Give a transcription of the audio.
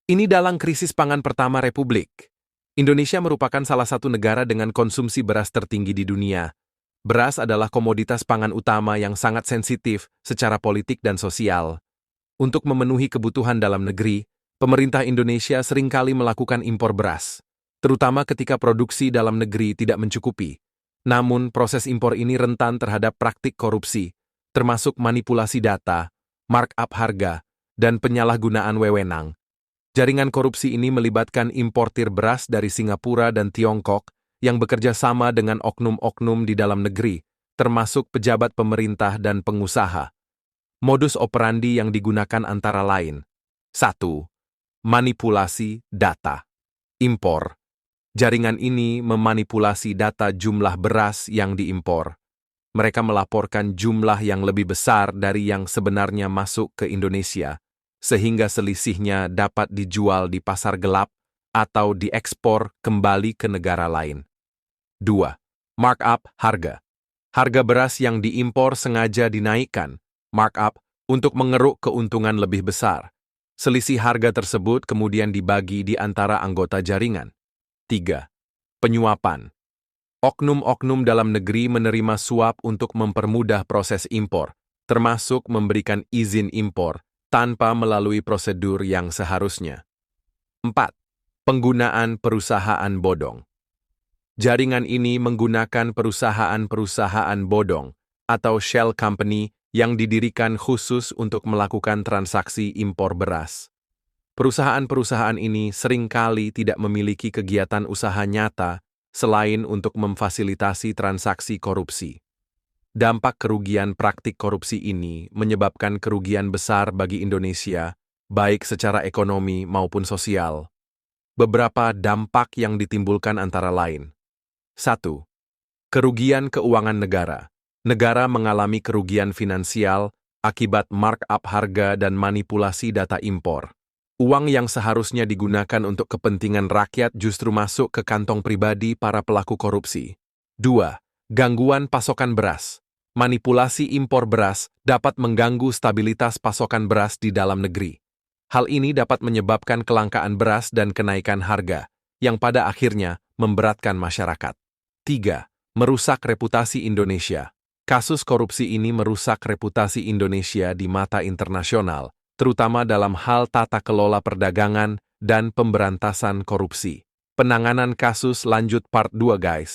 Ini dalam krisis pangan pertama Republik. Indonesia merupakan salah satu negara dengan konsumsi beras tertinggi di dunia. Beras adalah komoditas pangan utama yang sangat sensitif secara politik dan sosial. Untuk memenuhi kebutuhan dalam negeri, pemerintah Indonesia seringkali melakukan impor beras, terutama ketika produksi dalam negeri tidak mencukupi. Namun, proses impor ini rentan terhadap praktik korupsi, termasuk manipulasi data, markup harga, dan penyalahgunaan wewenang. Jaringan korupsi ini melibatkan importir beras dari Singapura dan Tiongkok yang bekerja sama dengan oknum-oknum di dalam negeri, termasuk pejabat pemerintah dan pengusaha. Modus operandi yang digunakan antara lain: 1. Manipulasi data. Impor. Jaringan ini memanipulasi data jumlah beras yang diimpor. Mereka melaporkan jumlah yang lebih besar dari yang sebenarnya masuk ke Indonesia, sehingga selisihnya dapat dijual di pasar gelap atau diekspor kembali ke negara lain. 2. Markup harga. Harga beras yang diimpor sengaja dinaikkan, markup, untuk mengeruk keuntungan lebih besar. Selisih harga tersebut kemudian dibagi di antara anggota jaringan. 3. Penyuapan. Oknum-oknum dalam negeri menerima suap untuk mempermudah proses impor, termasuk memberikan izin impor tanpa melalui prosedur yang seharusnya. 4. Penggunaan perusahaan bodong. Jaringan ini menggunakan perusahaan-perusahaan bodong atau shell company yang didirikan khusus untuk melakukan transaksi impor beras. Perusahaan-perusahaan ini seringkali tidak memiliki kegiatan usaha nyata selain untuk memfasilitasi transaksi korupsi. Dampak kerugian praktik korupsi ini menyebabkan kerugian besar bagi Indonesia, baik secara ekonomi maupun sosial. Beberapa dampak yang ditimbulkan antara lain. 1. Kerugian keuangan negara. Negara mengalami kerugian finansial akibat markup harga dan manipulasi data impor. Uang yang seharusnya digunakan untuk kepentingan rakyat justru masuk ke kantong pribadi para pelaku korupsi. 2. Gangguan pasokan beras. Manipulasi impor beras dapat mengganggu stabilitas pasokan beras di dalam negeri. Hal ini dapat menyebabkan kelangkaan beras dan kenaikan harga, yang pada akhirnya memberatkan masyarakat. 3. Merusak reputasi Indonesia. Kasus korupsi ini merusak reputasi Indonesia di mata internasional, terutama dalam hal tata kelola perdagangan dan pemberantasan korupsi. Penanganan kasus lanjut part 2 guys.